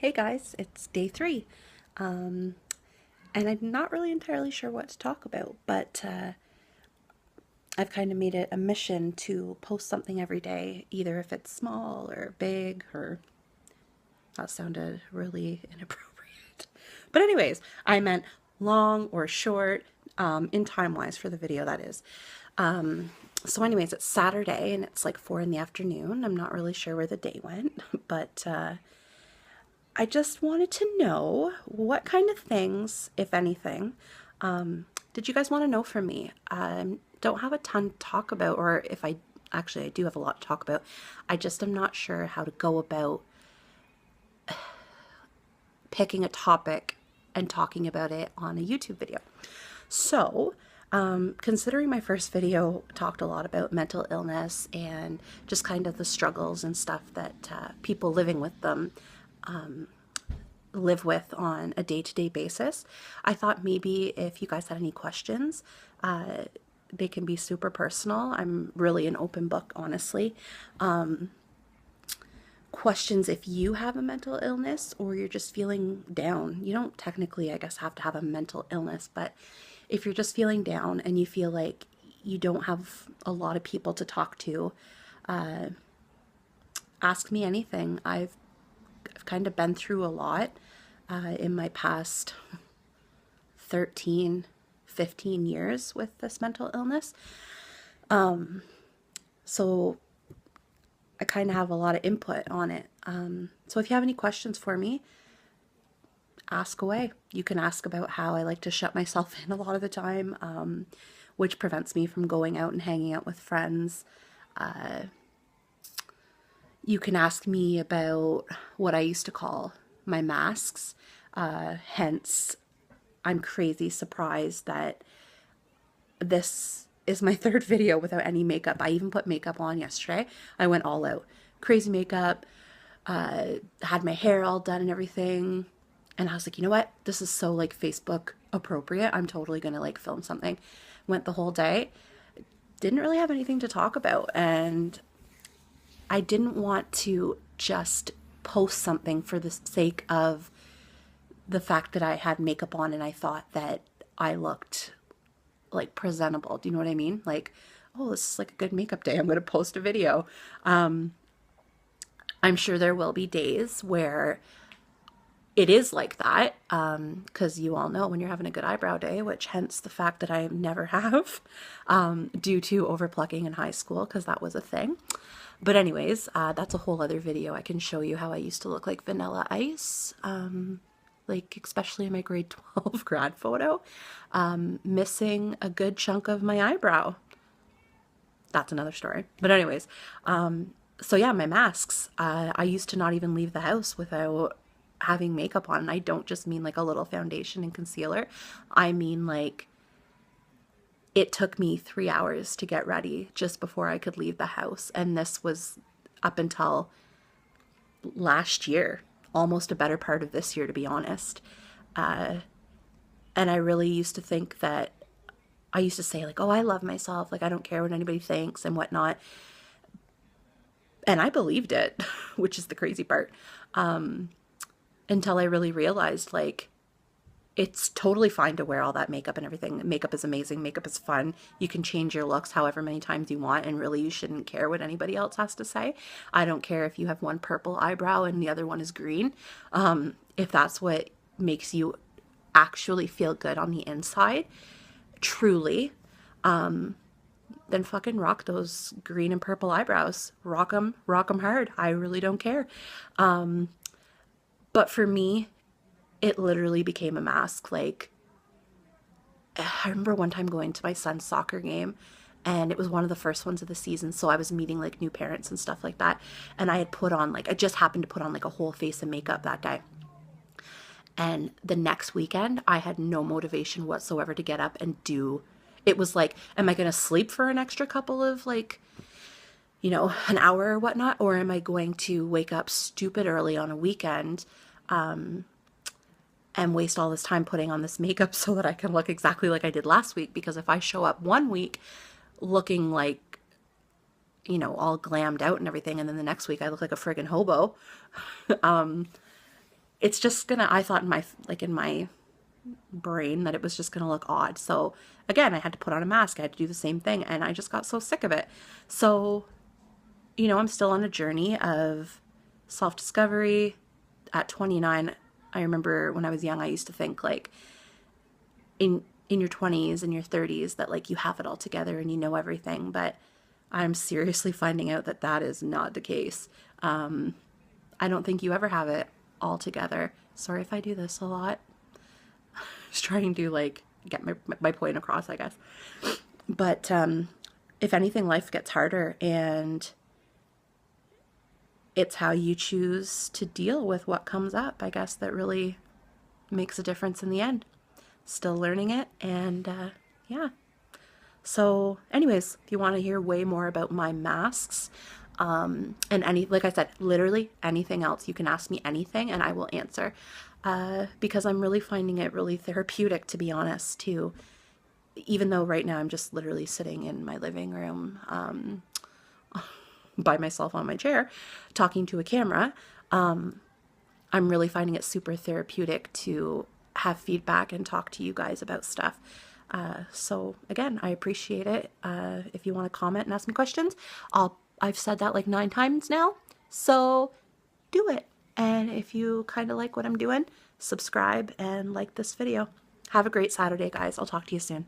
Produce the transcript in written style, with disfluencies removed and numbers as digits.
Hey guys, it's day 3. And I'm not really entirely sure what to talk about, but I've kind of made it a mission to post something every day, either if it's small or big, or that sounded really inappropriate. But, anyways, I meant long or short, in time wise for the video, that is. So, anyways, it's Saturday and it's like 4 in the afternoon. I'm not really sure where the day went, but I just wanted to know what kind of things, if anything, did you guys want to know from me? Don't have a ton to talk about, or if I actually I do have a lot to talk about. I just am not sure how to go about picking a topic and talking about it on a YouTube video. So, considering my first video talked a lot about mental illness and just kind of the struggles and stuff that people living with them live with on a day-to-day basis, I thought maybe if you guys had any questions, they can be super personal. I'm really an open book, honestly. Questions if you have a mental illness or you're just feeling down. You don't technically, I guess, have to have a mental illness, but if you're just feeling down and you feel like you don't have a lot of people to talk to, ask me anything. I've kind of been through a lot in my past 13, 15 years with this mental illness. So I kind of have a lot of input on it. So if you have any questions for me, ask away. You can ask about how I like to shut myself in a lot of the time, which prevents me from going out and hanging out with friends. You can ask me about what I used to call my masks. Hence, I'm crazy surprised that this is my third video without any makeup. I even put makeup on yesterday. I went all out. Crazy makeup, had my hair all done and everything. And I was like, you know what? This is so like Facebook appropriate. I'm totally gonna like film something. Went the whole day. Didn't really have anything to talk about. And I didn't want to just post something for the sake of the fact that I had makeup on and I thought that I looked like presentable. Do you know what I mean? Like, oh, this is like a good makeup day. I'm going to post a video. I'm sure there will be days where it is like that, because you all know when you're having a good eyebrow day, which hence the fact that I never have, due to overplucking in high school, because that was a thing. But anyways, that's a whole other video. I can show you how I used to look like vanilla ice, like especially in my grade 12 grad photo, missing a good chunk of my eyebrow. That's another story. But anyways, so yeah, my masks. I used to not even leave the house without having makeup on. And I don't just mean like a little foundation and concealer. I mean like it took me 3 hours to get ready just before I could leave the house. And this was up until last year, almost a better part of this year, to be honest. And I really used to think that I used to say like, oh, I love myself. Like, I don't care what anybody thinks and whatnot. And I believed it, which is the crazy part. Until I really realized like, it's totally fine to wear all that makeup and everything. Makeup is amazing. Makeup is fun. You can change your looks however many times you want, and really you shouldn't care what anybody else has to say. I don't care if you have one purple eyebrow and the other one is green. If that's what makes you actually feel good on the inside, truly, then fucking rock those green and purple eyebrows. Rock them hard. I really don't care. But for me, it literally became a mask. Like, I remember one time going to my son's soccer game, and it was one of the first ones of the season, so I was meeting like new parents and stuff like that, and I had put on like, I just happened to put on like a whole face of makeup that day. And the next weekend I had no motivation whatsoever to get up and do. It was like, am I going to sleep for an extra couple of like, an hour or whatnot, or am I going to wake up stupid early on a weekend and waste all this time putting on this makeup so that I can look exactly like I did last week? Because if I show up one week looking like, all glammed out and everything, and then the next week I look like a friggin' hobo, it's just gonna, I thought in my, like in my brain that it was just gonna look odd. So again, I had to put on a mask. I had to do the same thing, and I just got so sick of it. So, you know, I'm still on a journey of self-discovery. At 29, I remember when I was young, I used to think like in your 20s and your 30s that like you have it all together and you know everything, but I'm seriously finding out that that is not the case. I don't think you ever have it all together. Sorry if I do this a lot. Just trying to like get my point across, I guess. But if anything, life gets harder, and it's how you choose to deal with what comes up, I guess, that really makes a difference in the end. Still learning it, and yeah. So anyways, if you want to hear way more about my masks, and any, like I said, literally anything else, you can ask me anything and I will answer, because I'm really finding it really therapeutic, to be honest, too. Even though right now I'm just literally sitting in my living room, by myself on my chair talking to a camera, I'm really finding it super therapeutic to have feedback and talk to you guys about stuff. So again, I appreciate it. If you want to comment and ask me questions, I've said that like 9 times now, so do it. And if you kind of like what I'm doing, subscribe and like this video. Have a great Saturday, guys. I'll talk to you soon.